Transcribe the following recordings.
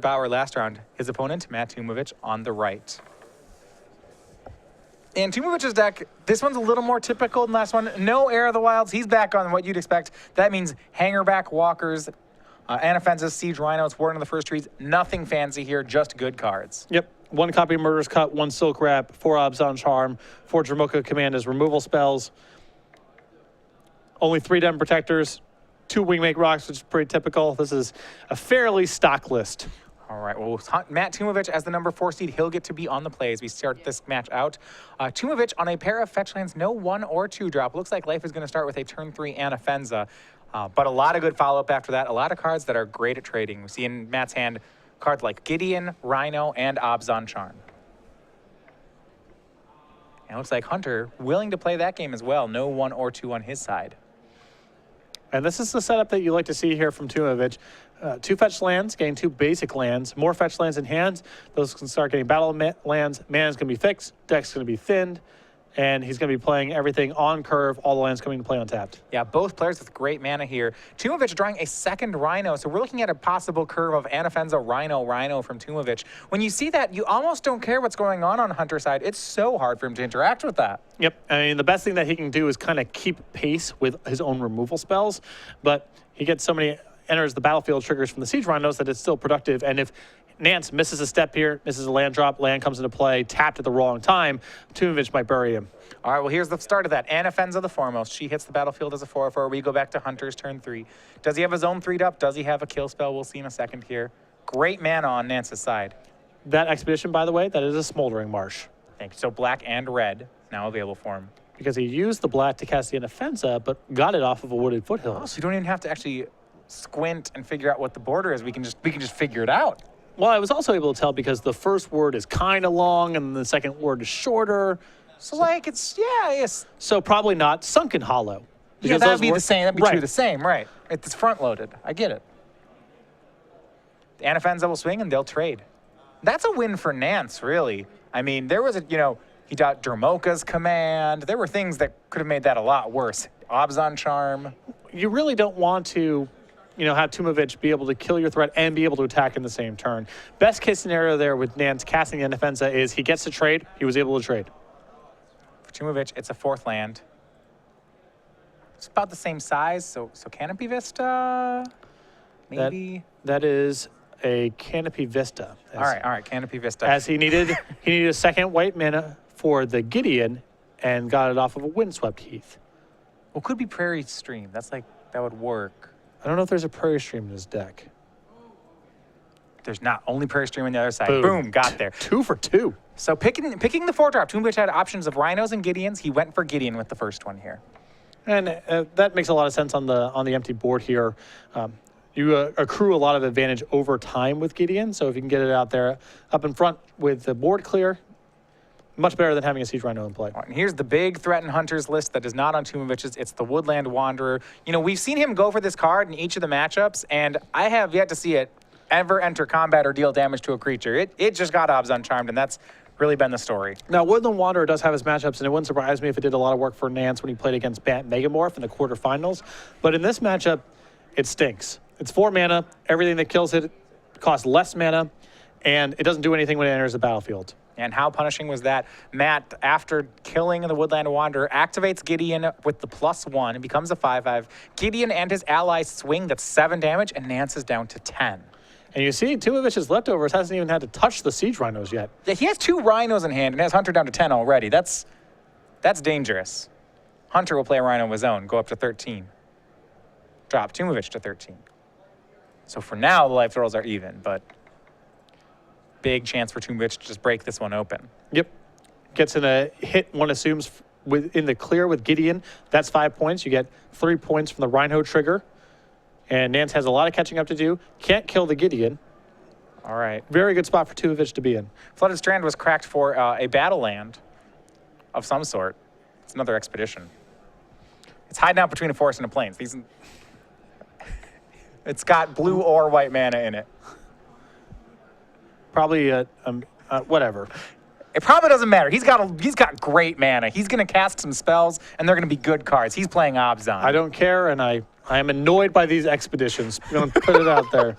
power last round. His opponent, Matt Tumavitch, on the right. And Tumavich's deck, this one's a little more typical than last one. No Heir of the Wilds. He's back on what you'd expect. That means Hangerback, Walkers, Anaphenzas, Siege Rhinos, Warden of the First Trees. Nothing fancy here, just good cards. Yep. 1 copy of Murderous Cut, 1 Silk Wrap, 4 Abzan Charm, 4 Dramoka Command as removal spells. Only 3 Den Protectors, 2 Wingmake Rocks, which is pretty typical. This is a fairly stock list. All right, well, Matt Tumavitch as the number 4 seed, he'll get to be on the play as we start this match out. Tumavitch on a pair of fetch lands, no 1 or 2 drop. Looks like life is going to start with a turn 3 Anafenza, but a lot of good follow-up after that. A lot of cards that are great at trading. We see in Matt's hand cards like Gideon, Rhino, and Abzan Charm. And it looks like Hunter willing to play that game as well. No 1 or 2 on his side. And this is the setup that you like to see here from Tumavitch. 2 fetch lands, getting 2 basic lands, more fetch lands in hand. Those can start getting battle lands. Mana's going to be fixed, deck's going to be thinned, and he's going to be playing everything on curve, all the lands coming to play untapped. Yeah, both players with great mana here. Tumavitch drawing a second Rhino, so we're looking at a possible curve of Anafenza, Rhino from Tumavitch. When you see that, you almost don't care what's going on Hunter's side. It's so hard for him to interact with that. Yep, I mean, the best thing that he can do is kind of keep pace with his own removal spells, but he gets so many enters the battlefield triggers from the Siege Rhinos that it's still productive, and if Nance misses a step here, misses a land drop, land comes into play, tapped at the wrong time, Tumavitch might bury him. All right, well, here's the start of that. Anafenza the foremost. She hits the battlefield as a 4/4. We go back to Hunter's turn 3. Does he have his own 3-up? Does he have a kill spell? We'll see in a second here. Great mana on Nance's side. That Expedition, by the way, that is a Smoldering Marsh. Thank you. So black and red now available for him. Because he used the black to cast the Anafenza, but got it off of a wooded foothill. Oh, so you don't even have to actually squint and figure out what the border is. We can just figure it out. Well, I was also able to tell because the first word is kind of long and the second word is shorter. So like yes. So probably not Sunken Hollow. Yeah, that'd be the same. That'd be true the same, right? It's front loaded. I get it. The Anafenza will swing and they'll trade. That's a win for Nance, really. I mean, there was he got Dermoka's command. There were things that could have made that a lot worse. Abzan Charm. You really don't want to have Tumavitch be able to kill your threat and be able to attack in the same turn. Best case scenario there with Nance casting the Anafenza is he gets to trade. He was able to trade. For Tumavitch, it's a 4th land. It's about the same size, so Canopy Vista, maybe. That is a Canopy Vista. All right, Canopy Vista. As he needed a second white mana for the Gideon and got it off of a Windswept Heath. Well, could be Prairie Stream. That would work. I don't know if there's a Prairie Stream in his deck. There's not. Only Prairie Stream on the other side. Boom, got there. 2 for 2. So picking the 4-drop, Tumavitch had options of Rhinos and Gideons. He went for Gideon with the first one here. And that makes a lot of sense on the empty board here. You accrue a lot of advantage over time with Gideon, so if you can get it out there up in front with the board clear, much better than having a Siege Rhino in play. Right, and here's the big threat in Hunter's list that is not on Tumavitch's. It's the Woodland Wanderer. We've seen him go for this card in each of the matchups, and I have yet to see it ever enter combat or deal damage to a creature. It just got Abzan Charmed, and that's really been the story. Now, Woodland Wanderer does have his matchups, and it wouldn't surprise me if it did a lot of work for Nance when he played against Bant Megamorph in the quarterfinals. But in this matchup, it stinks. It's 4 mana. Everything that kills it costs less mana, and it doesn't do anything when it enters the battlefield. And how punishing was that? Matt, after killing the Woodland Wanderer, activates Gideon with the +1. It becomes a 5/5. Gideon and his allies swing. That's 7 damage, and Nance is down to 10. And you see, Tumavitch's leftovers hasn't even had to touch the Siege Rhinos yet. Yeah, he has 2 Rhinos in hand and has Hunter down to 10 already. That's dangerous. Hunter will play a Rhino of his own, go up to 13. Drop Tumavitch to 13. So for now, the life totals are even, but big chance for Tumavitch to just break this one open. Yep. Gets in a hit, one assumes, in the clear with Gideon. That's 5 points. You get 3 points from the Rhino trigger. And Nance has a lot of catching up to do. Can't kill the Gideon. All right. Very good spot for Tumavitch to be in. Flooded Strand was cracked for a battle land of some sort. It's another expedition. It's hiding out between a forest and a plains. It's got blue or white mana in it. Probably whatever. It probably doesn't matter. He's got great mana. He's going to cast some spells, and they're going to be good cards. He's playing Abzan. I don't care, and I I am annoyed by these expeditions. I'm going to put it out there.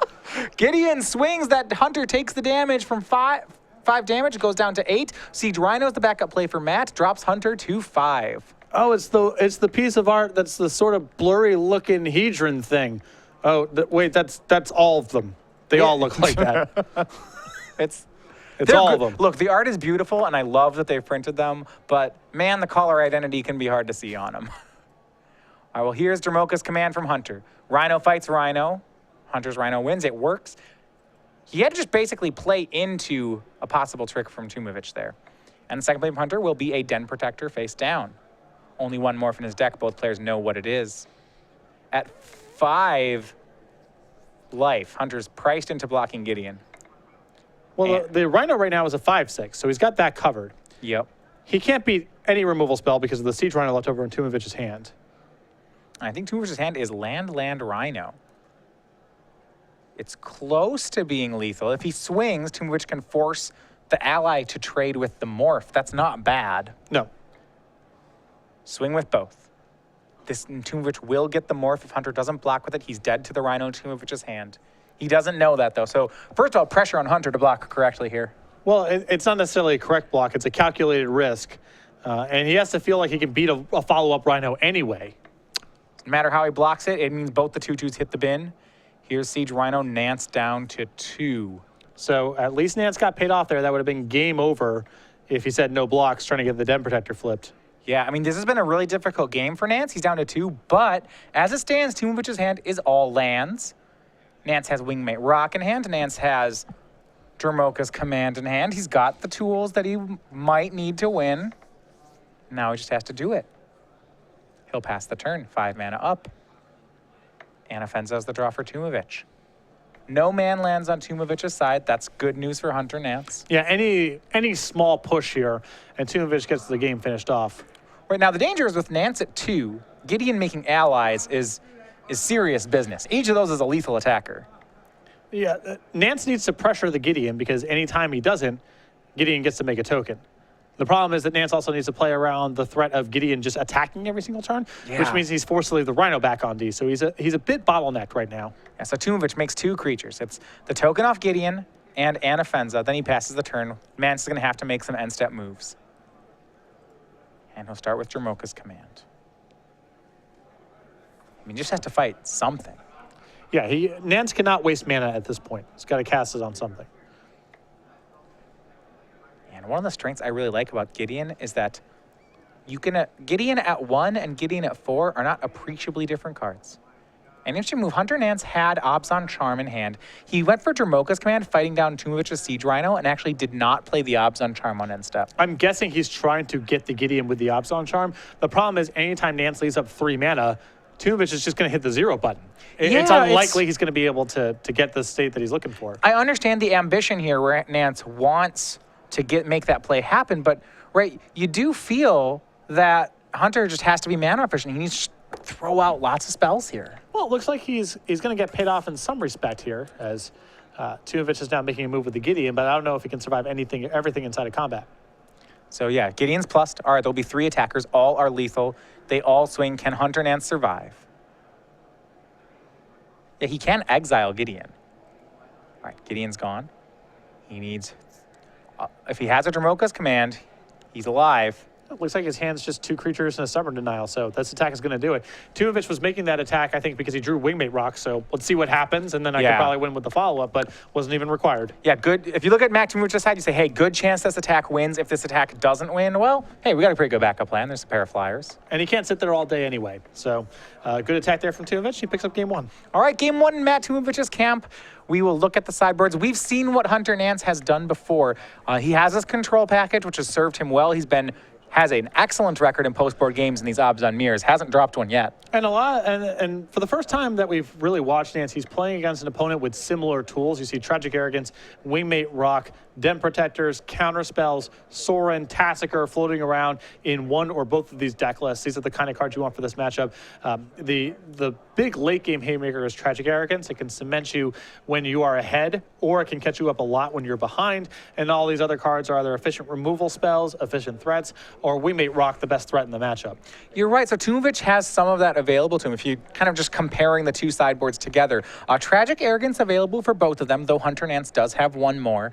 Gideon swings. That Hunter takes the damage from 5 damage. It goes down to 8. Siege Rhino's the backup play for Matt. Drops Hunter to 5. Oh, it's the piece of art that's the sort of blurry looking hedron thing. Oh, wait, that's all of them. They all look like that. It's all of them. Look, the art is beautiful, and I love that they've printed them, but man, the color identity can be hard to see on them. All right, well, here's Dramoka's command from Hunter. Rhino fights Rhino. Hunter's Rhino wins. It works. He had to just basically play into a possible trick from Tumavitch there. And the second play from Hunter will be a Den Protector face down. Only one morph in his deck. Both players know what it is. At 5 life, Hunter's priced into blocking Gideon. Well, the Rhino right now is a 5/6, so he's got that covered. Yep. He can't beat any removal spell because of the Siege Rhino left over in Tumavitch's hand. I think Tumavitch's hand is land Rhino. It's close to being lethal. If he swings, Tumavitch can force the ally to trade with the morph. That's not bad. No. Swing with both. This Tumavitch will get the morph. If Hunter doesn't block with it, he's dead to the Rhino in Tumavitch's hand. He doesn't know that, though. So, first of all, pressure on Hunter to block correctly here. Well, it's not necessarily a correct block. It's a calculated risk. And he has to feel like he can beat a follow-up Rhino anyway. No matter how he blocks it, it means both the 2/2s hit the bin. Here's Siege Rhino, Nance down to 2. So at least Nance got paid off there. That would have been game over if he said no blocks trying to get the Den Protector flipped. Yeah, I mean, this has been a really difficult game for Nance. He's down to 2, but as it stands, Tumavitch's hand is all lands. Nance has Wingmate Rock in hand. Nance has Dramoka's command in hand. He's got the tools that he might need to win. Now he just has to do it. He'll pass the turn. 5 mana up. Anafenza's the draw for Tumavitch. No man lands on Tumavitch's side. That's good news for Hunter Nance. Yeah, any small push here, and Tumavitch gets the game finished off. Right now, the danger is with Nance at 2, Gideon making allies is serious business. Each of those is a lethal attacker. Yeah, Nance needs to pressure the Gideon because anytime he doesn't, Gideon gets to make a token. The problem is that Nance also needs to play around the threat of Gideon just attacking every single turn, which means he's forced to leave the Rhino back on D. So he's a bit bottlenecked right now. Yeah, so Tumavitch makes 2 creatures. It's the token off Gideon and Anafenza. Then he passes the turn. Nance is going to have to make some end-step moves. And he'll start with Dramoka's command. I mean, just has to fight something. Yeah, Nance cannot waste mana at this point. He's got to cast it on something. And one of the strengths I really like about Gideon is that you can Gideon at 1 and Gideon at 4 are not appreciably different cards. An interesting move, Hunter Nance had Obzon Charm in hand. He went for Dramoka's command, fighting down Tumavitch's Siege Rhino, and actually did not play the Obzon Charm on end step. I'm guessing he's trying to get the Gideon with the Obzon Charm. The problem is anytime Nance leaves up 3 mana, Tumavitch is just going to hit the 0 button. It's unlikely he's going to be able to get the state that he's looking for. I understand the ambition here where Nance wants to make that play happen, but right, you do feel that Hunter just has to be mana efficient. He needs to throw out lots of spells here. Well, it looks like he's going to get paid off in some respect here, as Tumavitch is now making a move with the Gideon, but I don't know if he can survive everything inside of combat. So yeah, Gideon's plussed. All right, there'll be 3 attackers. All are lethal. They all swing. Can Hunter Nance survive? Yeah, he can exile Gideon. All right, Gideon's gone. He needs... if he has a Dramoka's command, he's alive. It looks like his hand's just 2 creatures and a Stubborn Denial, so this attack is going to do it. Tumavitch was making that attack, I think, because he drew Wingmate Rock, so let's see what happens, and then I could probably win with the follow-up, but wasn't even required. Yeah, good. If you look at Matt Tumavitch's side, you say, hey, good chance this attack wins. If this attack doesn't win, well, hey, we got a pretty good backup plan. There's a pair of flyers. And he can't sit there all day anyway, so good attack there from Tumavitch. He picks up game 1. All right, game 1 in Matt Tumavitch's camp. We will look at the sideboards. We've seen what Hunter Nance has done before. He has his control package, which has served him well. Has an excellent record in post-board games in these Obzon mirrors. Hasn't dropped one yet. And and for the first time that we've really watched Nance, he's playing against an opponent with similar tools. You see Tragic Arrogance, Wingmate Rock, Den Protectors, Counter Spells, Sorin, Tassiker floating around in one or both of these deck lists. These are the kind of cards you want for this matchup. The big late game haymaker is Tragic Arrogance. It can cement you when you are ahead, or it can catch you up a lot when you're behind. And all these other cards are either efficient removal spells, efficient threats, or we may rock the best threat in the matchup. You're right. So Tumavitch has some of that available to him if you kind of just comparing the two sideboards together. Tragic Arrogance available for both of them, though Hunter Nance does have one more.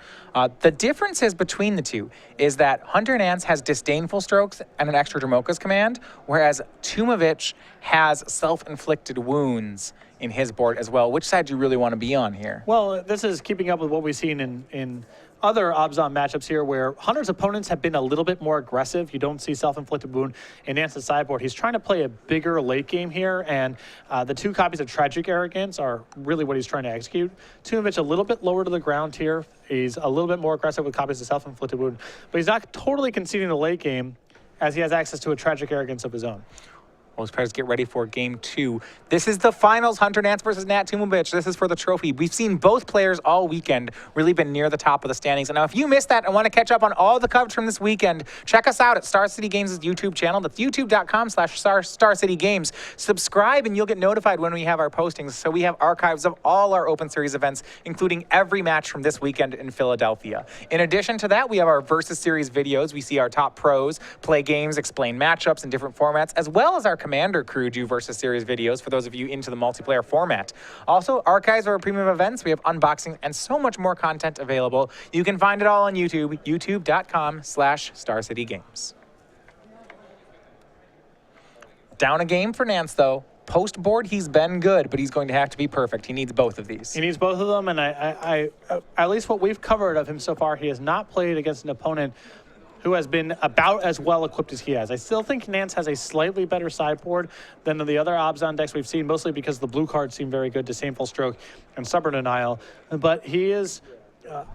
The differences between the two is that Hunter Nance has Disdainful Strokes and an extra Dromoka's Command, whereas Tumavitch has Self-Inflicted Wounds in his board as well. Which side do you really want to be on here? Well, this is keeping up with what we've seen in other Obzon matchups here where Hunter's opponents have been a little bit more aggressive. You don't see Self-Inflicted Wound in Nance's sideboard. He's trying to play a bigger late game here, and the 2 copies of Tragic Arrogance are really what he's trying to execute. Tumavitch a little bit lower to the ground here. He's a little bit more aggressive with copies of Self-Inflicted Wound, but he's not totally conceding the late game as he has access to a Tragic Arrogance of his own. Well, players get ready for game 2. This is the finals, Hunter Nance versus Nat Tumavitch. This is for the trophy. We've seen both players all weekend really been near the top of the standings. And now if you missed that and want to catch up on all the coverage from this weekend, check us out at Star City Games' YouTube channel. That's youtube.com/Star City Games. Subscribe and you'll get notified when we have our postings. So we have archives of all our Open Series events, including every match from this weekend in Philadelphia. In addition to that, we have our Versus Series videos. We see our top pros play games, explain matchups in different formats, as well as our Commander crew do Versus Series videos for those of you into the multiplayer format. Also, archives of our premium events. We have unboxing and so much more content available. You can find it all on YouTube, youtube.com/Star City Games. Down a game for Nance, though. Post board, he's been good, but he's going to have to be perfect. He needs both of these. He needs both of them, and I at least what we've covered of him so far, he has not played against an opponent who has been about as well equipped as he has. I still think Nance has a slightly better sideboard than the other Obzon decks we've seen, mostly because the blue cards seem very good, Disdainful Stroke and Stubborn Denial. But he is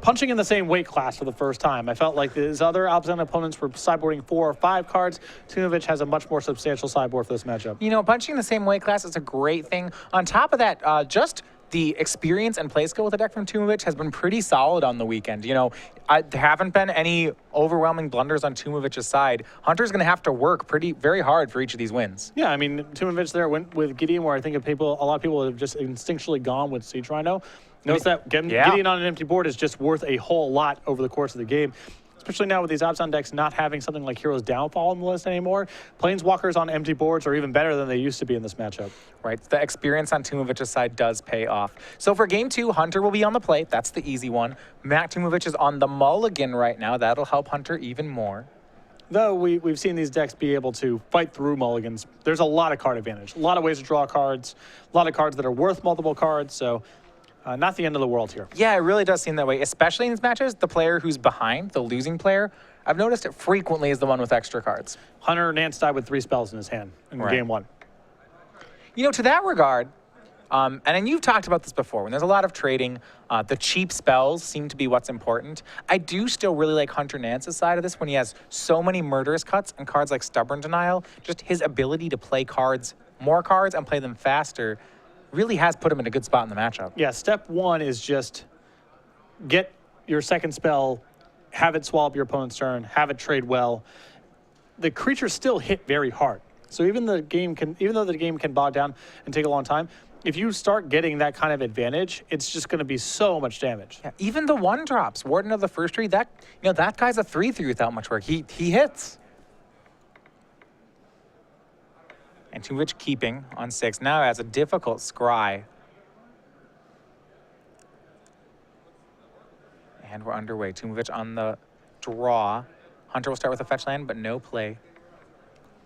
punching in the same weight class for the first time. I felt like his other Obzon opponents were sideboarding 4 or 5 cards. Tumavitch has a much more substantial sideboard for this matchup. You know, punching in the same weight class is a great thing. On top of that, just the experience and play skill with the deck from Tumavitch has been pretty solid on the weekend. You know, there haven't been any overwhelming blunders on Tumavitch's side. Hunter's going to have to work very hard for each of these wins. Yeah, I mean, Tumavitch there went with Gideon, where I think a lot of people have just instinctually gone with Siege Rhino. Notice that Gideon on an empty board is just worth a whole lot over the course of the game. Especially now with these Obzon decks not having something like Hero's Downfall on the list anymore. Planeswalkers on empty boards are even better than they used to be in this matchup. Right, the experience on Tumavitch's side does pay off. So for game 2, Hunter will be on the plate. That's the easy one. Matt Tumavitch is on the mulligan right now. That'll help Hunter even more. Though we've seen these decks be able to fight through mulligans, there's a lot of card advantage. A lot of ways to draw cards. A lot of cards that are worth multiple cards, so not the end of the world here. Yeah, it really does seem that way, especially in these matches. The player who's behind, the losing player, I've noticed it frequently is the one with extra cards. Hunter Nance died with 3 spells in his hand in game 1. You know, to that regard, and then you've talked about this before, when there's a lot of trading, the cheap spells seem to be what's important. I do still really like Hunter Nance's side of this when he has so many murderous cuts and cards like Stubborn Denial. Just his ability to play more cards and play them faster really has put him in a good spot in the matchup. Yeah, step 1 is just get your second spell, have it swallow up your opponent's turn, have it trade well. The creatures still hit very hard. So even though the game can bog down and take a long time, if you start getting that kind of advantage, it's just going to be so much damage. Yeah, even the 1-drops, Warden of the First Tree, that guy's a 3/3 without much work. He hits. And Tumavitch keeping on 6. Now has a difficult scry. And we're underway. Tumavitch on the draw. Hunter will start with a fetch land, but no play.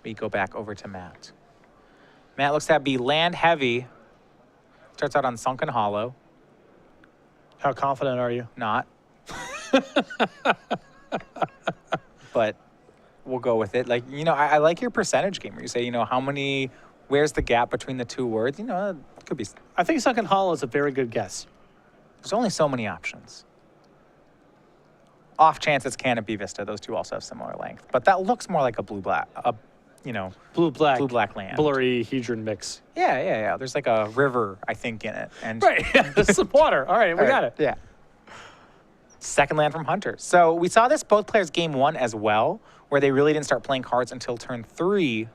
We go back over to Matt. Matt looks to be land heavy. Starts out on Sunken Hollow. How confident are you? Not. But we'll go with it. Like, you know, I like your percentage game where you say, you know, where's the gap between the 2 words? You know, it could be. I think Sunken Hollow is a very good guess. There's only so many options. Off chance it's Canopy Vista. Those 2 also have similar length. But that looks more like a blue-black, blue-black land. Blurry Hedron mix. Yeah. There's like a river, I think, in it. And right, yeah, there's some water. All right, we got it. Yeah. Second land from Hunter. So we saw this both players game 1 as well, where they really didn't start playing cards until turn 3.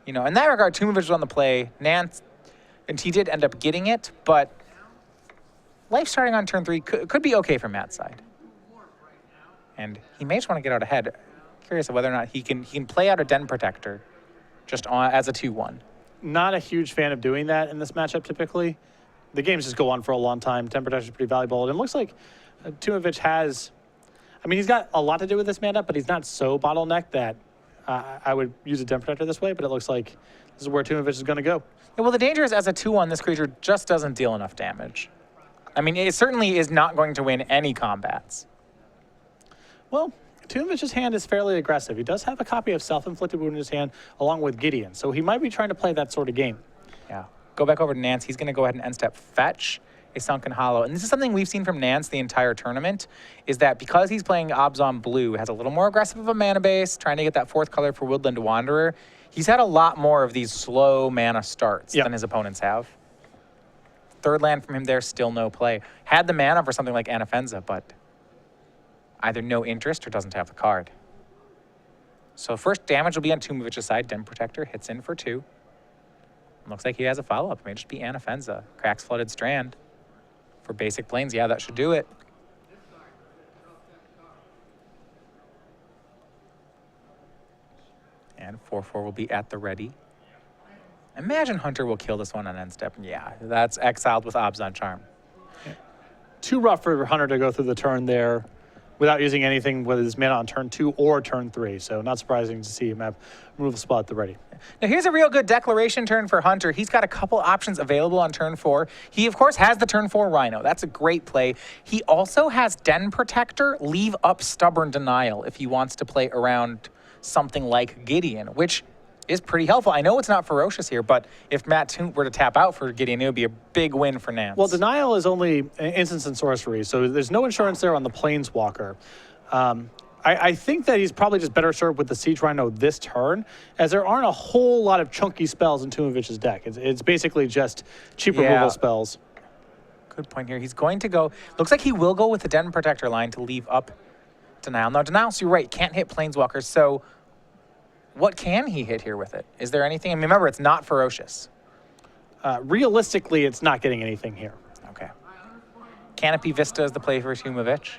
You know, in that regard, Tumavitch was on the play. Nance, and he did end up getting it, but life starting on turn 3 could be okay from Matt's side. And he may just want to get out ahead. Curious of whether or not he can play out a Den Protector just as a 2-1. Not a huge fan of doing that in this matchup typically. The games just go on for a long time. Den Protector is pretty valuable. And it looks like Tumavitch has, I mean, he's got a lot to do with this mana, but he's not so bottlenecked that I would use a Den Protector this way, but it looks like this is where Tumavitch is going to go. Yeah, well, the danger is as a 2-1, this creature just doesn't deal enough damage. I mean, it certainly is not going to win any combats. Well, Tumavitch's hand is fairly aggressive. He does have a copy of Self-Inflicted Wound in his hand along with Gideon, so he might be trying to play that sort of game. Yeah. Go back over to Nance. He's going to go ahead and end step fetch a Sunken Hollow. And this is something we've seen from Nance the entire tournament, is that because he's playing Abzan Blue, has a little more aggressive of a mana base, trying to get that 4th color for Woodland Wanderer, he's had a lot more of these slow mana starts than his opponents have. 3rd land from him there, still no play. Had the mana for something like Anafenza, but either no interest or doesn't have the card. So first damage will be on Tumavitch's side. Den Protector hits in for 2. Looks like he has a follow-up. It may just be Anafenza. Cracks Flooded Strand. For basic planes, yeah, that should do it. And 4/4 will be at the ready. Imagine Hunter will kill this one on end step. Yeah, that's exiled with Abzan Charm. Yeah. Too rough for Hunter to go through the turn there without using anything with his mana on turn 2 or turn 3. So not surprising to see him have removal spell at the ready. Now here's a real good declaration turn for Hunter. He's got a couple options available on turn 4. He, of course, has the turn 4 Rhino. That's a great play. He also has Den Protector, leave up Stubborn Denial if he wants to play around something like Gideon, which is pretty helpful. I know it's not ferocious here, but if Matt Toont were to tap out for Gideon, it would be a big win for Nance. Well, Denial is only instants and sorcery, so there's no insurance there on the Planeswalker. I think that he's probably just better served with the Siege Rhino this turn, as there aren't a whole lot of chunky spells in Tumavitch's deck. It's basically just cheap removal spells. Good point here. He's going to go, looks like he will go with the Den Protector line to leave up Denial. Now, Denial, so you're right, can't hit Planeswalkers, so what can he hit here with it? Is there anything? I mean, remember, it's not ferocious. Realistically, it's not getting anything here. Okay. Canopy Vista is the play for Tumavitch.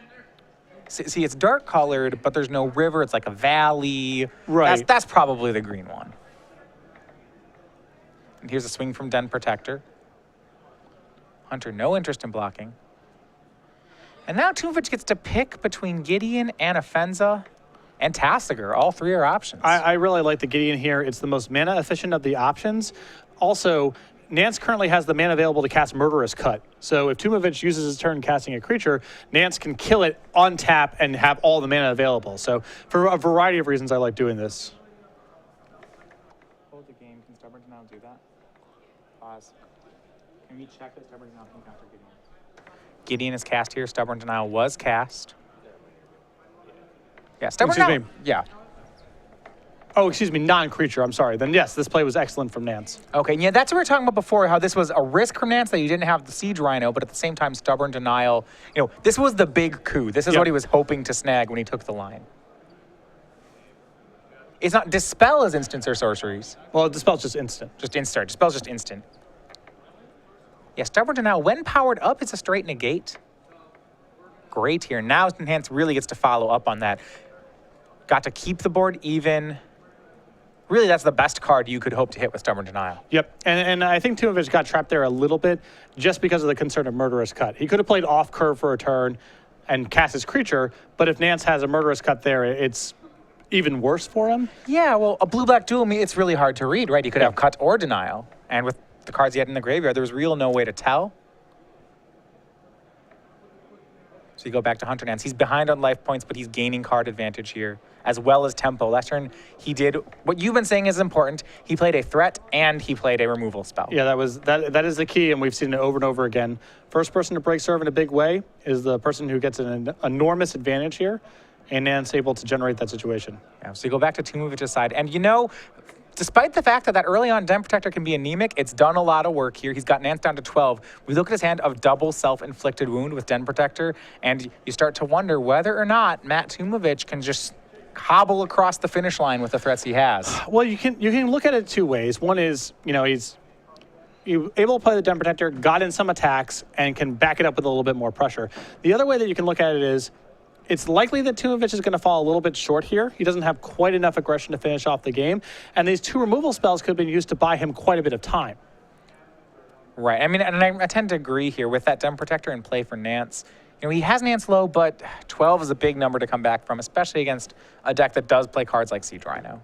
See, it's dark colored, but there's no river. It's like a valley. Right. That's probably the green one. And here's a swing from Den Protector. Hunter, no interest in blocking. And now Tumavitch gets to pick between Gideon, Anafenza, and Tasigur. All 3 are options. I really like the Gideon here. It's the most mana efficient of the options. Also, Nance currently has the mana available to cast Murderous Cut. So if Tumavitch uses his turn casting a creature, Nance can kill it on tap and have all the mana available. So for a variety of reasons, I like doing this. Hold the game. Can Stubborn Denial do that? Pause. Can we check that Stubborn Denial can counter Gideon? Gideon is cast here. Stubborn Denial was cast. Yeah, Stubborn Denial. Yeah. Oh, excuse me, non-creature, I'm sorry. Then yes, this play was excellent from Nance. Okay, yeah, that's what we were talking about before, how this was a risk from Nance that you didn't have the Siege Rhino, but at the same time, Stubborn Denial. You know, this was the big coup. This is what he was hoping to snag when he took the line. It's not, Dispel is instants or sorceries. Well, Dispel's just instant. Just instant. Dispel's just instant. Yeah, Stubborn Denial, when powered up, it's a straight negate. Great here. Now Nance really gets to follow up on that. Got to keep the board even. Really, that's the best card you could hope to hit with Stubborn Denial. Yep, and I think Tumavitch got trapped there a little bit just because of the concern of Murderous Cut. He could have played off curve for a turn and cast his creature, but if Nance has a Murderous Cut there, it's even worse for him. Yeah, well, a blue-black duel, it's really hard to read, right? You could have Cut or Denial, and with the cards he had in the graveyard, there was no way to tell. So you go back to Hunter Nance. He's behind on life points, but he's gaining card advantage here, as well as tempo. Last turn, he did what you've been saying is important. He played a threat and he played a removal spell. Yeah, that is the key, and we've seen it over and over again. First person to break serve in a big way is the person who gets an enormous advantage here, and Nance able to generate that situation. Yeah, so you go back to Tumavitch's side, and you know, despite the fact that early on Den Protector can be anemic, it's done a lot of work here. He's got Nance down to 12. We look at his hand of double self-inflicted wound with Den Protector, and you start to wonder whether or not Matt Tumavitch can just hobble across the finish line with the threats he has. Well, you can look at it two ways. One is, he's able to play the Den Protector, got in some attacks, and can back it up with a little bit more pressure. The other way that you can look at it is, it's likely that Tumavitch is going to fall a little bit short here. He doesn't have quite enough aggression to finish off the game, and these two removal spells could have been used to buy him quite a bit of time. Right. I mean, and I tend to agree here with that Den Protector in play for Nance. He has Nance low, but 12 is a big number to come back from, especially against a deck that does play cards like Siege Rhino.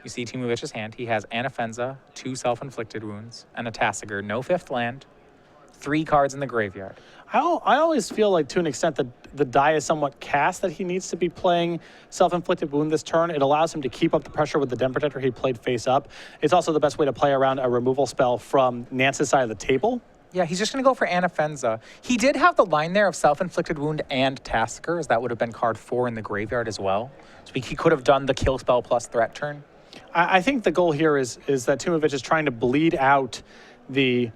You see Tumavitch's hand. He has Anafenza, 2 self-inflicted wounds, and a Tasigur, no 5th land, 3 cards in the graveyard. I always feel like, to an extent, that the die is somewhat cast, that he needs to be playing self-inflicted wound this turn. It allows him to keep up the pressure with the Den Protector he played face up. It's also the best way to play around a removal spell from Nance's side of the table. Yeah, he's just going to go for Anafenza. He did have the line there of self-inflicted wound and Tasigur, as that would have been card 4 in the graveyard as well. So he could have done the kill spell plus threat turn. I think the goal here is that Tumavitch is trying to bleed out the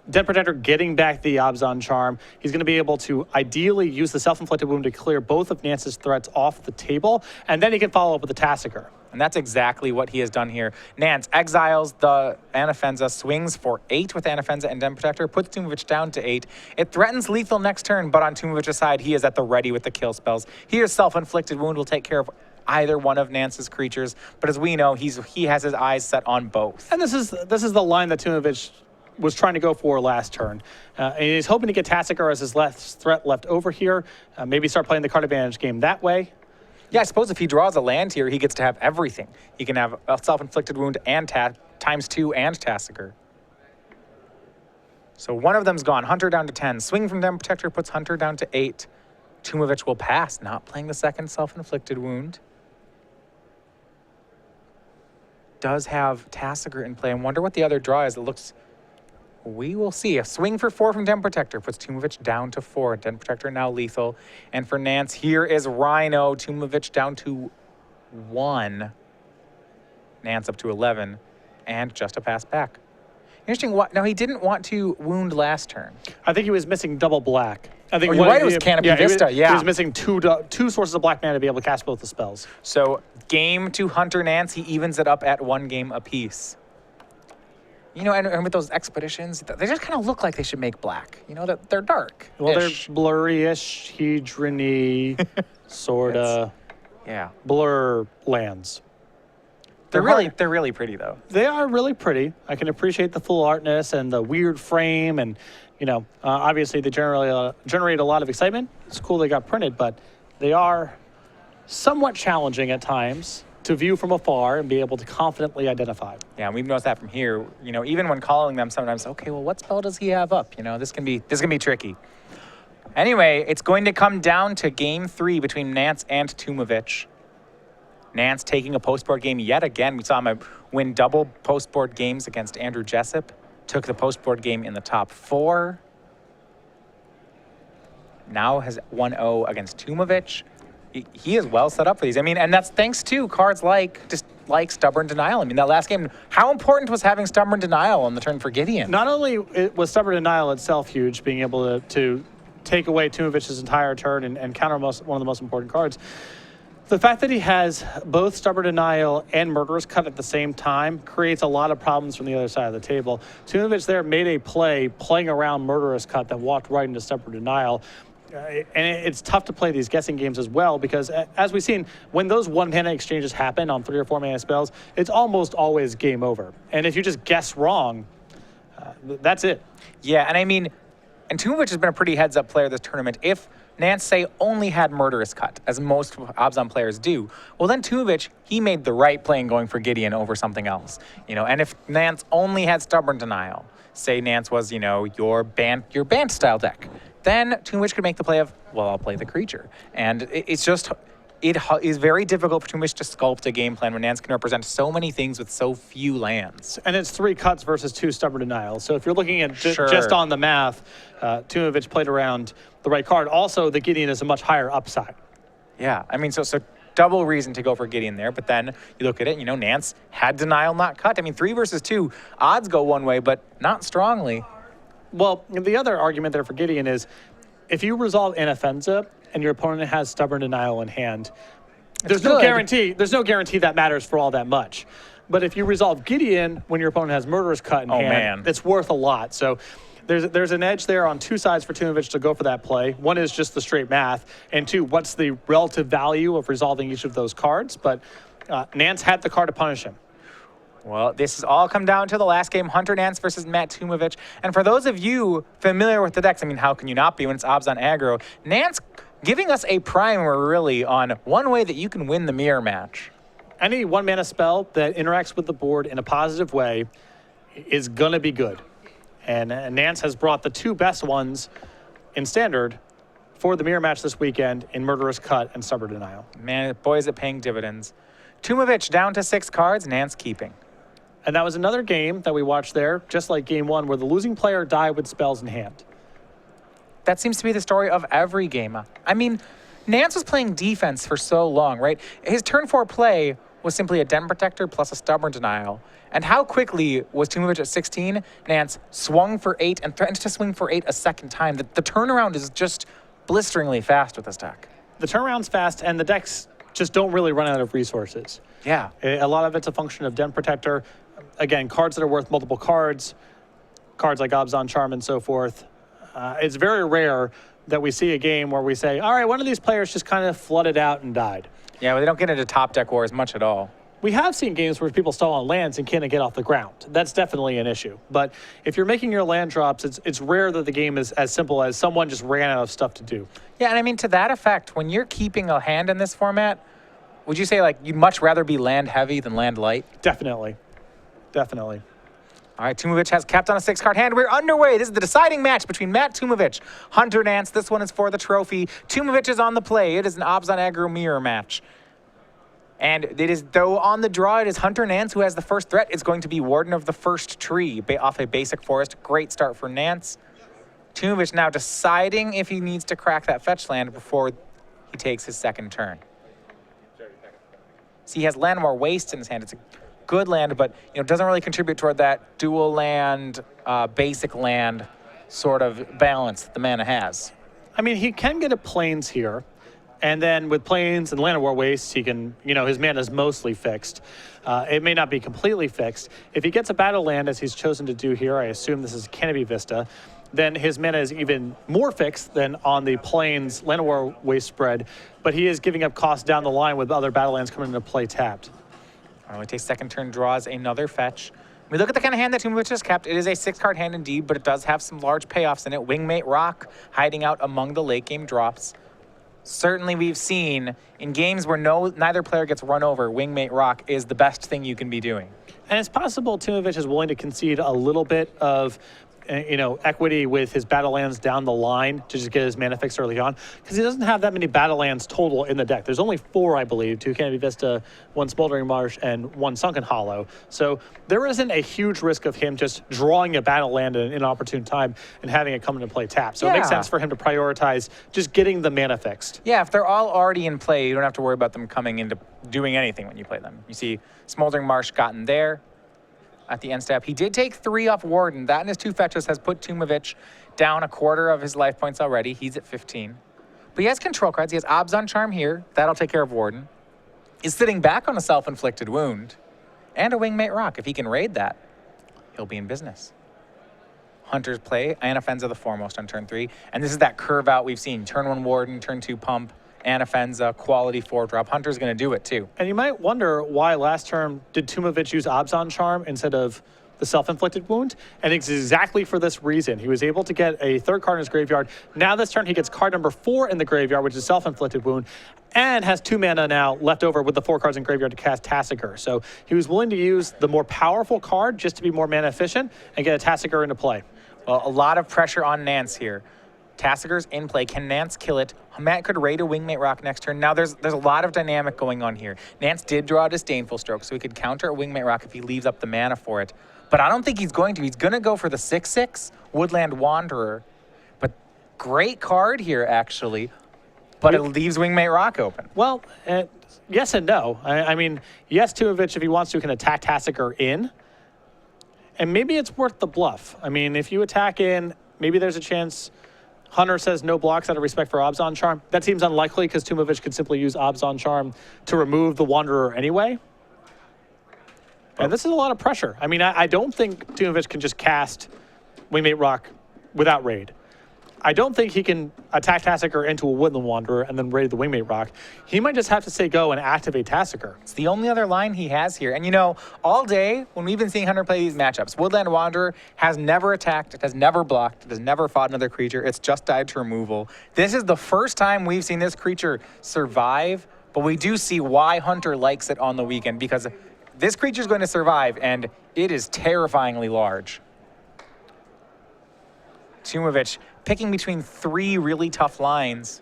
Den Protector, getting back the Abzan Charm. He's going to be able to ideally use the self-inflicted wound to clear both of Nance's threats off the table, and then he can follow up with the Tasigur. And that's exactly what he has done here. Nance exiles the Anafenza, swings for 8 with Anafenza and Den Protector, puts Tumavitch down to 8. It threatens lethal next turn, but on Tumavitch's side, he is at the ready with the kill spells. Here's self-inflicted wound will take care of either one of Nance's creatures, but as we know, he has his eyes set on both. And this is the line that Tumavitch was trying to go for last turn. And he's hoping to get Tasigur as his last threat left over here, maybe start playing the card advantage game that way. Yeah, I suppose if he draws a land here, he gets to have everything. He can have a self-inflicted wound and ×2 and Tasigur. So one of them's gone. Hunter down to 10. Swing from Den Protector puts Hunter down to 8. Tumavitch will pass, not playing the second self-inflicted wound. Does have Tasigur in play. I wonder what the other draw is. It looks... We will see. A swing for 4 from Den Protector puts Tumavitch down to 4. Den Protector now lethal. And for Nance, here is Rhino. Tumavitch down to 1. Nance up to 11. And just a pass back. Interesting. Now, he didn't want to wound last turn. I think he was missing double black. I think you're right, it was Canopy Vista, He was missing two sources of black mana to be able to cast both the spells. So, game to Hunter Nance, he evens it up at 1 game apiece. And with those expeditions, they just kind of look like they should make black. That they're dark. Well, they're blurry-ish, hedron-y, sort of blur lands. They're really pretty, though. They are really pretty. I can appreciate the full artness and the weird frame, and obviously they generate a lot of excitement. It's cool they got printed, but they are somewhat challenging at times to view from afar and be able to confidently identify. Yeah, and we've noticed that from here. Even when calling them, sometimes, okay, well, what spell does he have up? This can be tricky. Anyway, it's going to come down to game 3 between Nance and Tumavitch. Nance taking a post-board game yet again. We saw him win double post-board games against Andrew Jessup. Took the post-board game in the top 4. Now has 1-0 against Tumavitch. He is well set up for these. And that's thanks to cards like Stubborn Denial. That last game, how important was having Stubborn Denial on the turn for Gideon? Not only was Stubborn Denial itself huge, being able to take away Tumavitch's entire turn and counter one of the most important cards, the fact that he has both Stubborn Denial and Murderous Cut at the same time creates a lot of problems from the other side of the table. Tumavitch there made a play playing around Murderous Cut that walked right into Stubborn Denial. And it's tough to play these guessing games as well, because as we've seen, when those 1-mana exchanges happen on 3 or 4 mana spells, it's almost always game over. And if you just guess wrong, that's it. Yeah, and Tumavitch has been a pretty heads-up player this tournament. If Nance, say, only had Murderous Cut, as most Abzan players do, well, then Tumavitch, he made the right play in going for Gideon over something else. And if Nance only had Stubborn Denial, say Nance was, your Bant style deck, then Tumavitch could make the play of, well, I'll play the creature. And it is very difficult for Tumavitch to sculpt a game plan when Nance can represent so many things with so few lands. And it's 3 cuts versus 2 Stubborn Denials. So if you're looking at just on the math, Tumavitch played around the right card. Also, the Gideon is a much higher upside. Yeah, so double reason to go for Gideon there. But then you look at it, Nance had denial not cut. I mean, 3 versus 2, odds go one way, but not strongly. Well, the other argument there for Gideon is if you resolve Anaffenza and your opponent has stubborn denial in hand, there's no guarantee that matters for all that much. But if you resolve Gideon when your opponent has Murderous Cut in hand, it's worth a lot. So there's an edge there on 2 sides for Tumavitch to go for that play. One is just the straight math, and 2, what's the relative value of resolving each of those cards? But Nance had the card to punish him. Well, this has all come down to the last game, Hunter Nance versus Matt Tumavitch. And for those of you familiar with the decks, I mean, how can you not be when it's Obs on aggro? Nance giving us a primer, really, on one way that you can win the mirror match. Any 1-mana spell that interacts with the board in a positive way is going to be good. And Nance has brought the 2 best ones in Standard for the mirror match this weekend in Murderous Cut and Stubborn Denial. Man, boy, is it paying dividends. Tumavitch down to 6 cards, Nance keeping. And that was another game that we watched there, just like game 1, where the losing player died with spells in hand. That seems to be the story of every game. I mean, Nance was playing defense for so long, right? His turn 4 play was simply a Den Protector plus a Stubborn Denial. And how quickly was Tumavitch at 16? Nance swung for 8 and threatened to swing for 8 a second time. The turnaround is just blisteringly fast with this deck. The turnaround's fast, and the decks just don't really run out of resources. Yeah. A lot of it's a function of Den Protector. Again, cards that are worth multiple cards like Obzon Charm and so forth. It's very rare that we see a game where we say, all right, one of these players just kind of flooded out and died. Yeah, well, they don't get into top deck wars much at all. We have seen games where people stall on lands and can't get off the ground. That's definitely an issue. But if you're making your land drops, it's rare that the game is as simple as someone just ran out of stuff to do. Yeah, and I mean, to that effect, when you're keeping a hand in this format, would you say, like, you'd much rather be land heavy than land light? Definitely. Definitely. All right, Tumavitch has capped on a 6-card hand. We're underway. This is the deciding match between Matt Tumavitch, Hunter Nance. This one is for the trophy. Tumavitch is on the play. It is an Obs on aggro mirror match. And it is, though on the draw, it is Hunter Nance who has the first threat. It's going to be Warden of the First Tree off a basic forest. Great start for Nance. Tumavitch now deciding if he needs to crack that fetch land before he takes his second turn. See, he has Llanowar Waste in his hand. It's a good land, but doesn't really contribute toward that dual land, basic land sort of balance that the mana has. I mean, he can get a Plains here. And then with Plains and Llanowar Waste, he can, his mana is mostly fixed. It may not be completely fixed. If he gets a battle land, as he's chosen to do here, I assume this is Canopy Vista, then his mana is even more fixed than on the Plains Llanowar Waste spread, but he is giving up cost down the line with other battle lands coming into play tapped. All right, he takes second turn, draws another fetch. We look at the kind of hand that Tumavitch has kept. It is a 6-card hand indeed, but it does have some large payoffs in it. Wingmate Rock hiding out among the late game drops. Certainly we've seen in games where neither player gets run over, Wingmate Rock is the best thing you can be doing. And it's possible Tumavitch is willing to concede a little bit of equity with his battle lands down the line to just get his mana fixed early on, because he doesn't have that many battle lands total in the deck. There's only 4, I believe, 2 Canopy Vista, 1 Smoldering Marsh, and 1 Sunken Hollow. So there isn't a huge risk of him just drawing a battle land at an inopportune time and having it come into play tap. So it makes sense for him to prioritize just getting the mana fixed. Yeah, if they're all already in play, you don't have to worry about them coming into doing anything when you play them. You see Smoldering Marsh gotten there at the end step. He did take 3 off Warden. That and his 2 fetches has put Tumavitch down a quarter of his life points already. He's at 15. But he has control cards. He has Obzon Charm here. That'll take care of Warden. He's sitting back on a self-inflicted wound and a Wingmate Rock. If he can raid that, he'll be in business. Hunter's play, Anaffenza the foremost on turn 3. And this is that curve out we've seen. Turn 1 Warden, turn 2 Pump, Anaffenza, quality 4-drop. Hunter's going to do it too. And you might wonder why last term did Tumavitch use Obzon Charm instead of the self-inflicted wound, and it's exactly for this reason. He was able to get a 3rd card in his graveyard. Now this turn he gets card number 4 in the graveyard, which is self-inflicted wound, and has 2 mana now left over with the 4 cards in graveyard to cast Tassiger. So he was willing to use the more powerful card just to be more mana efficient and get a Tassiger into play. Well, a lot of pressure on Nance here. Tassiger's in play. Can Nance kill it? Matt could raid a Wingmate Rock next turn. Now there's a lot of dynamic going on here. Nance did draw a Disdainful Stroke, so he could counter a Wingmate Rock if he leaves up the mana for it. But I don't think he's going to. He's going to go for the 6/6 Woodland Wanderer. But great card here, actually. But it leaves Wingmate Rock open. Well, yes and no. I mean, yes, Tumavitch, if he wants to, can attack Tassiger in. And maybe it's worth the bluff. I mean, if you attack in, maybe there's a chance Hunter says no blocks out of respect for Obs on Charm. That seems unlikely because Tumavitch could simply use Obs on Charm to remove the Wanderer anyway. And this is a lot of pressure. I mean, I don't think Tumavitch can just cast Wingmate Rock without raid. I don't think he can attack Tassiger into a Woodland Wanderer and then raid the Wingmate Rock. He might just have to say go and activate Tassiger. It's the only other line he has here. And you know, all day when we've been seeing Hunter play these matchups, Woodland Wanderer has never attacked, it has never blocked, it has never fought another creature. It's just died to removal. This is the first time we've seen this creature survive, but we do see why Hunter likes it on the weekend, because this creature is going to survive, and it is terrifyingly large. Tumavitch picking between three really tough lines.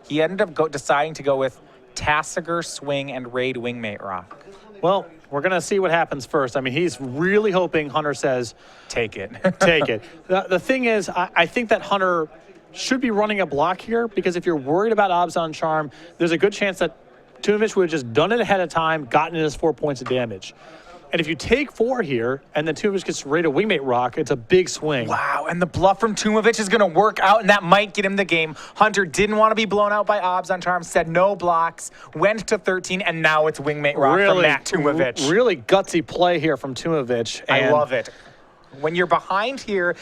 He ended up deciding to go with Tassiger, Swing, and Raid Wingmate Rock. Well, we're going to see what happens first. I mean, he's really hoping Hunter says, take it. take it. The thing is, I think that Hunter should be running a block here, because if you're worried about Obs on Charm, there's a good chance that Tumavitch would have just done it ahead of time, gotten his 4 points of damage. And if you take 4 here, and then Tumavitch gets to raid a Wingmate Rock, it's a big swing. Wow, and the bluff from Tumavitch is going to work out, and that might get him the game. Hunter didn't want to be blown out by Obs on Charm, said no blocks, went to 13, and now it's Wingmate Rock from Matt Tumavitch. Really gutsy play here from Tumavitch. I love it. When you're behind here,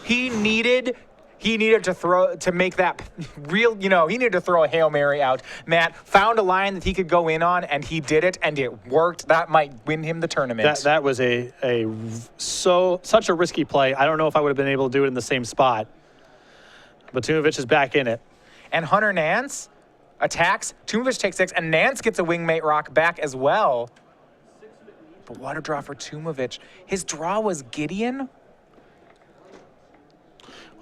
he needed to make that real, he needed to throw a Hail Mary out. Matt found a line that he could go in on, and he did it, and it worked. That might win him the tournament. That was such a risky play. I don't know if I would have been able to do it in the same spot. But Tumavitch is back in it. And Hunter Nance attacks. Tumavitch takes 6, and Nance gets a Wingmate Rock back as well. But what a draw for Tumavitch. His draw was Gideon.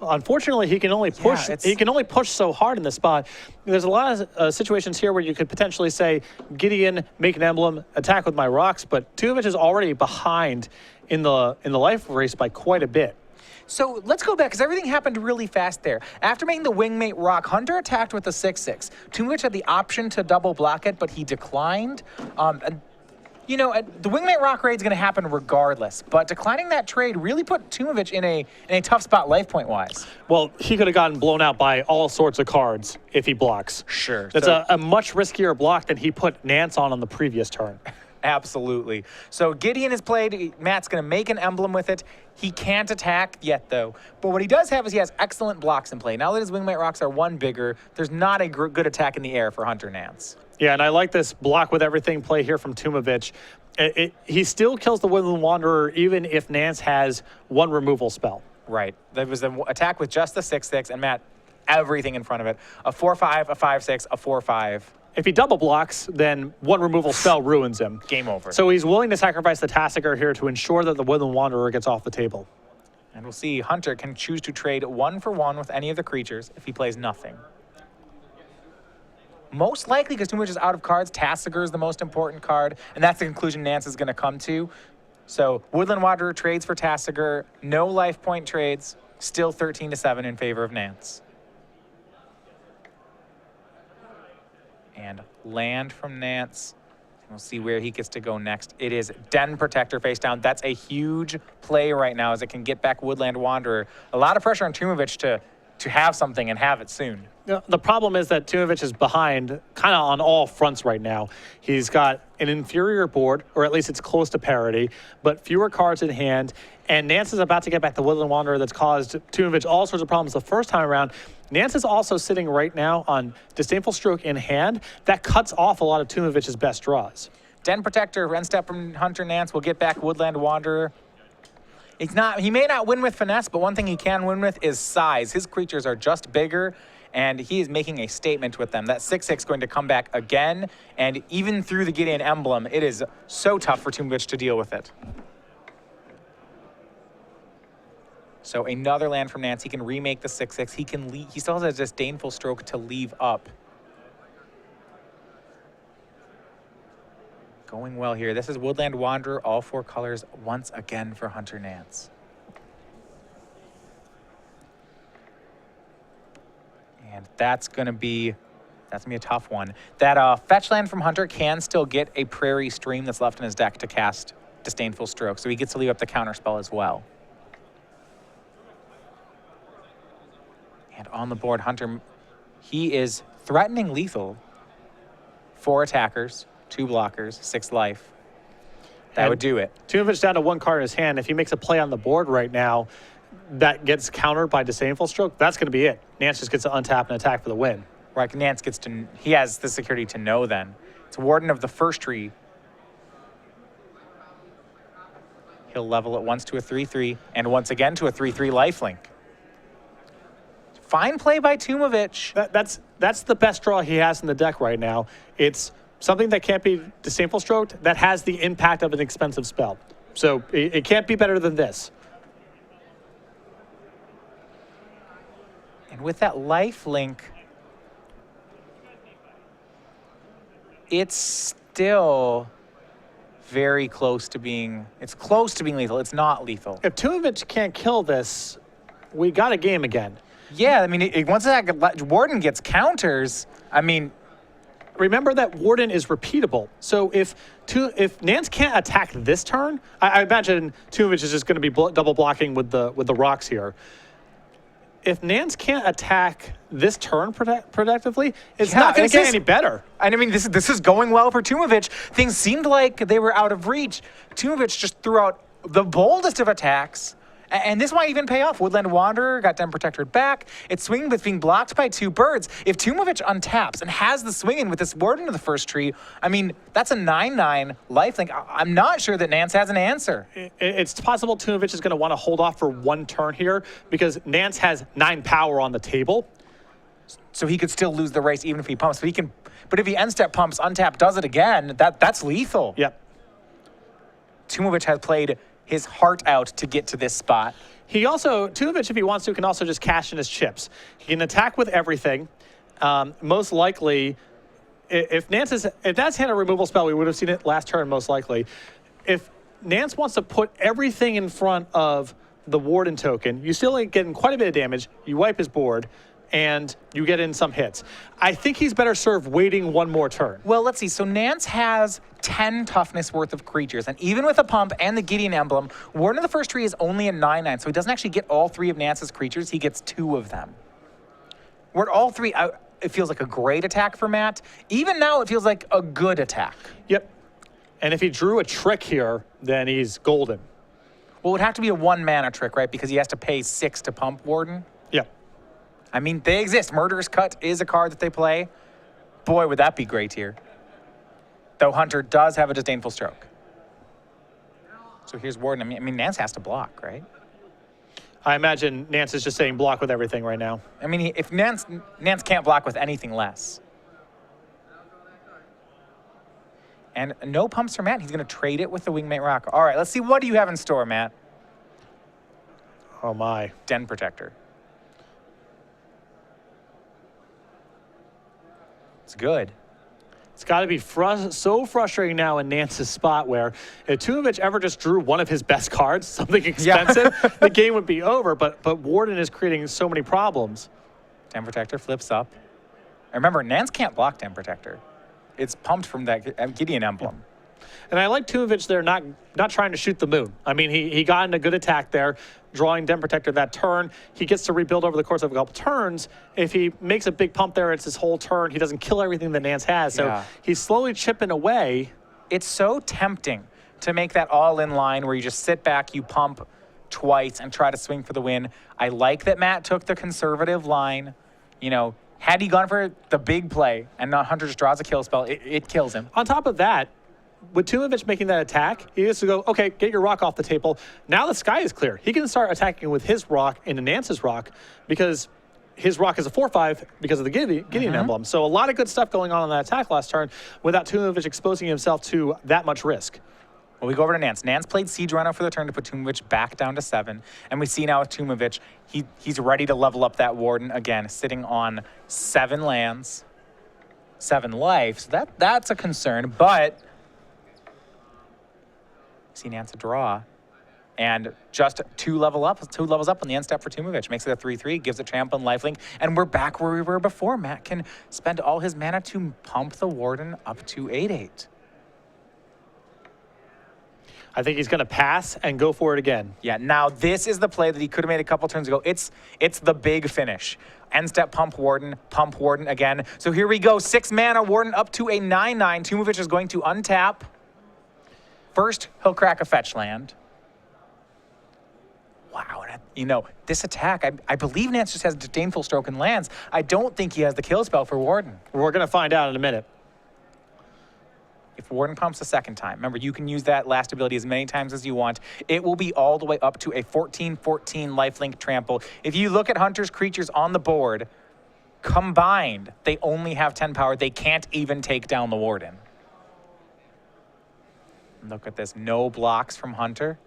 Unfortunately, he can only push. He can only push so hard in this spot. There's a lot of situations here where you could potentially say, Gideon, make an emblem, attack with my rocks. But Tumavitch is already behind in the life race by quite a bit. So let's go back, because everything happened really fast there. After making the Wingmate Rock, Hunter attacked with the 6/6. Tumavitch had the option to double block it, but he declined. The Wingmate Rock raid is going to happen regardless, but declining that trade really put Tumavitch in a tough spot life point wise. Well, he could have gotten blown out by all sorts of cards if he blocks. Sure. That's a much riskier block than he put Nance on the previous turn. Absolutely. So Gideon is played. Matt's going to make an emblem with it. He can't attack yet, though. But what he does have is he has excellent blocks in play. Now that his Wingmate Rocks are 1 bigger, there's not a good attack in the air for Hunter Nance. Yeah, and I like this block with everything play here from Tumavitch. He still kills the Woodland Wanderer even if Nance has 1 removal spell. Right. There was an attack with just the 6/6, and Matt, everything in front of it. A 4/5, a 5/6, a 4/5. If he double blocks, then 1 removal spell ruins him. Game over. So he's willing to sacrifice the Tassiger here to ensure that the Woodland Wanderer gets off the table. And we'll see Hunter can choose to trade 1 for 1 with any of the creatures if he plays nothing. Most likely, because Tumavitch is out of cards, Tassiger is the most important card, and that's the conclusion Nance is going to come to. So Woodland Wanderer trades for Tassiger, no life point trades, still 13-7 in favor of Nance. And land from Nance. We'll see where he gets to go next. It is Den Protector face down. That's a huge play right now as it can get back Woodland Wanderer. A lot of pressure on Tumavitch to have something and have it soon. The problem is that Tumavitch is behind kind of on all fronts right now. He's got an inferior board, or at least it's close to parity, but fewer cards in hand. And Nance is about to get back the Woodland Wanderer that's caused Tumavitch all sorts of problems the first time around. Nance is also sitting right now on Disdainful Stroke in hand. That cuts off a lot of Tumavitch's best draws. Den Protector, end step from Hunter Nance will get back Woodland Wanderer. He may not win with finesse, but one thing he can win with is size. His creatures are just bigger, and he is making a statement with them. That 6/6 going to come back again, and even through the Gideon emblem, it is so tough for Tumavitch to deal with it. So another land from Nance. He can remake the 6/6. He still has a Disdainful Stroke to leave up. Going well here. This is Woodland Wanderer, all 4 colors once again for Hunter Nance. And that's going to be That's going to be a tough one. That fetch land from Hunter can still get a Prairie Stream that's left in his deck to cast Disdainful Stroke, so he gets to leave up the counterspell as well. And on the board, Hunter, he is threatening lethal. 4 attackers, 2 blockers, 6 life. That would do it. Tumavitch down to 1 card in his hand. If he makes a play on the board right now that gets countered by Disdainful Stroke, that's going to be it. Nance just gets to untap and attack for the win. Right, Nance gets to, he has the security to know then. It's Warden of the first tree. He'll level it once to a 3/3 and once again to a 3/3 lifelink. Fine play by Tumavitch. That's the best draw he has in the deck right now. It's something that can't be Disdainful Stroked that has the impact of an expensive spell. So it can't be better than this. And with that lifelink, it's still very close to being, it's close to being lethal. It's not lethal. If Tumavitch can't kill this, we got a game again. Yeah, I mean, once that Warden gets counters, I mean, remember that Warden is repeatable. So if Nance can't attack this turn, I imagine Tumavitch is just going to be double blocking with the rocks here. If Nance can't attack this turn productively, it's not going to get any better. And I mean, this is going well for Tumavitch. Things seemed like they were out of reach. Tumavitch just threw out the boldest of attacks. And this might even pay off. Woodland Wanderer got Den Protector back. It's swinging, but it's being blocked by 2 birds. If Tumavitch untaps and has the swinging with this Warden of the first tree, I mean, that's a 9/9 lifelink. I'm not sure that Nance has an answer. It's possible Tumavitch is going to want to hold off for 1 turn here because Nance has 9 power on the table. So he could still lose the race even if he pumps. But if he end step pumps, untap, does it again, that's lethal. Yep. Tumavitch has played his heart out to get to this spot. He also, Tumavitch, if he wants to, can also just cash in his chips. He can attack with everything. Most likely, if Nance had a removal spell, we would have seen it last turn, most likely. If Nance wants to put everything in front of the Warden token, you still ain't getting quite a bit of damage. You wipe his board, and you get in some hits. I think he's better served waiting 1 more turn. Well, let's see. So Nance has 10 toughness worth of creatures, and even with a pump and the Gideon emblem, Warden of the first tree is only a 9/9, so he doesn't actually get all 3 of Nance's creatures. He gets 2 of them. We're at all 3. It feels like a great attack for Matt. Even now, it feels like a good attack. Yep. And if he drew a trick here, then he's golden. Well, it would have to be a 1 mana trick, right? Because he has to pay 6 to pump Warden. Yep. I mean, they exist. Murderous Cut is a card that they play. Boy, would that be great here. Though Hunter does have a Disdainful Stroke. So here's Warden. I mean, Nance has to block, right? I imagine Nance is just saying block with everything right now. I mean, if Nance can't block with anything less. And no pumps for Matt. He's going to trade it with the Wingmate Rock. All right, let's see. What do you have in store, Matt? Oh, my. Den Protector. It's good. It's got to be so frustrating now in Nance's spot where if Tumavitch ever just drew one of his best cards, something expensive, the game would be over. But Warden is creating so many problems. Den Protector flips up. And remember, Nance can't block Den Protector. It's pumped from that Gideon emblem. Yeah. And I like Tumavitch there not trying to shoot the moon. I mean, he got in a good attack there, drawing Den Protector that turn. He gets to rebuild over the course of a couple turns. If he makes a big pump there, it's his whole turn. He doesn't kill everything that Nance has. So he's slowly chipping away. It's so tempting to make that all-in line where you just sit back, you pump twice, and try to swing for the win. I like that Matt took the conservative line. You know, had he gone for the big play and not Hunter just draws a kill spell, it kills him. On top of that, with Tumavitch making that attack, he gets to go, okay, get your rock off the table. Now the sky is clear. He can start attacking with his rock into Nance's rock because his rock is a 4/5 because of the Gideon emblem. So a lot of good stuff going on that attack last turn without Tumavitch exposing himself to that much risk. Well, we go over to Nance. Nance played Siege Rhino for the turn to put Tumavitch back down to 7. And we see now with Tumavitch, he's ready to level up that Warden again, sitting on 7 lands, 7 life. So that's a concern, but see Nance a draw. And just two levels up on the end step for Tumavitch. Makes it a 3-3, gives it trample and lifelink, and we're back where we were before. Matt can spend all his mana to pump the Warden up to 8-8. I think he's going to pass and go for it again. Yeah, now this is the play that he could have made a couple turns ago. It's the big finish. End step pump Warden again. So here we go, 6 mana Warden up to a 9-9. Tumavitch is going to untap. First, he'll crack a fetch land. Wow, and this attack, I believe Nance just has Disdainful Stroke and lands. I don't think he has the kill spell for Warden. We're going to find out in a minute. If Warden pumps a second time, remember, you can use that last ability as many times as you want. It will be all the way up to a 14-14 lifelink trample. If you look at Hunter's creatures on the board, combined, they only have 10 power. They can't even take down the Warden. Look at this, no blocks from Hunter.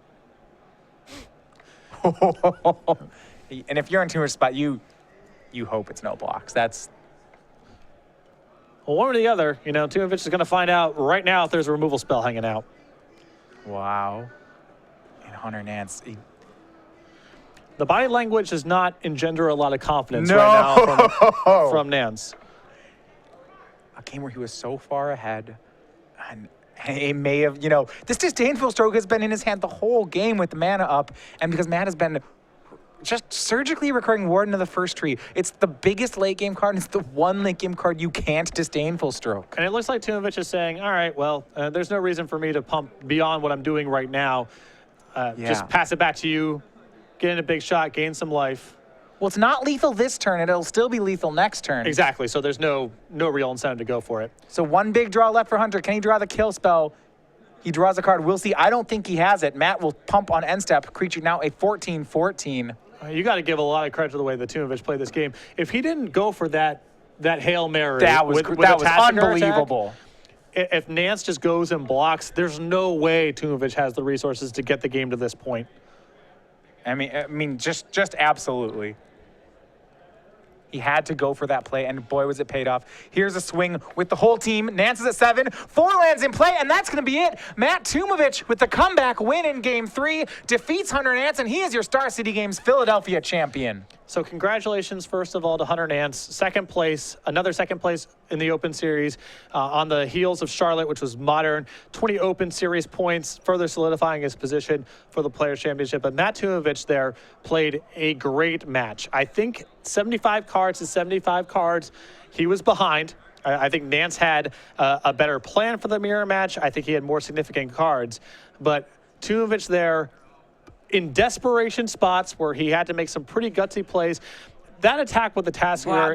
And if you're in Tumavitch's spot, you hope it's no blocks. That's... Well, one or the other, Tumavitch is going to find out right now if there's a removal spell hanging out. Wow. And Hunter Nance. The body language does not engender a lot of confidence right now from Nance. A game where he was so far ahead, and he may have, this Disdainful Stroke has been in his hand the whole game with the mana up, and because Matt has been just surgically recurring Warden to the first tree. It's the biggest late game card, and it's the one late game card you can't Disdainful Stroke. And it looks like Tumavitch is saying, all right, well, there's no reason for me to pump beyond what I'm doing right now. Just pass it back to you, get in a big shot, gain some life. Well, it's not lethal this turn. It'll still be lethal next turn. Exactly, so there's no real incentive to go for it. So one big draw left for Hunter. Can he draw the kill spell? He draws a card. We'll see. I don't think he has it. Matt will pump on end step. Creature now a 14-14. You got to give a lot of credit to the way that Tumavitch played this game. If he didn't go for that Hail Mary, that was unbelievable. Attack, if Nance just goes and blocks, there's no way Tumavitch has the resources to get the game to this point. I mean, just absolutely. He had to go for that play, and boy, was it paid off. Here's a swing with the whole team. Nance is at 7, 4 lands in play, and that's going to be it. Matt Tumavitch with the comeback win in Game 3, defeats Hunter Nance, and he is your Star City Games Philadelphia champion. So congratulations, first of all, to Hunter Nance. Second place, another second place in the Open Series on the heels of Charlotte, which was modern. 20 Open Series points, further solidifying his position for the Players' Championship. But Matt Tumavitch there played a great match. I think 75 cards to 75 cards. He was behind. I think Nance had a better plan for the mirror match. I think he had more significant cards. But Tumavitch there, in desperation spots where he had to make some pretty gutsy plays, that attack with the Taskmaster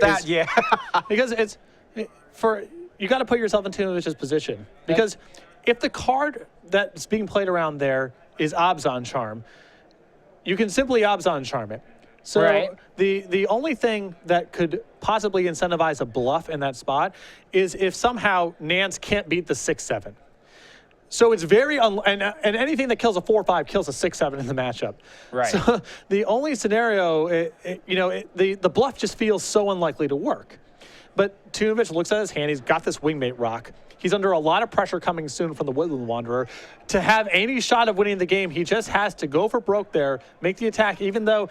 because you got to put yourself in Tumavitch's position, because if the card that's being played around there is Abzan Charm, you can simply Abzan Charm it. So the only thing that could possibly incentivize a bluff in that spot is if somehow Nance can't beat the 6-7. So it's very, and anything that kills a 4-5 kills a 6-7 in the matchup. Right. So the only scenario, the bluff just feels so unlikely to work. But Tumavitch looks at his hand. He's got this Wingmate Rock. He's under a lot of pressure coming soon from the Woodland Wanderer. To have any shot of winning the game, he just has to go for broke there, make the attack, even though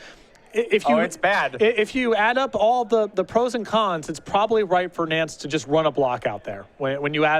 it's bad. If you add up all the pros and cons, it's probably right for Nance to just run a block out there when you add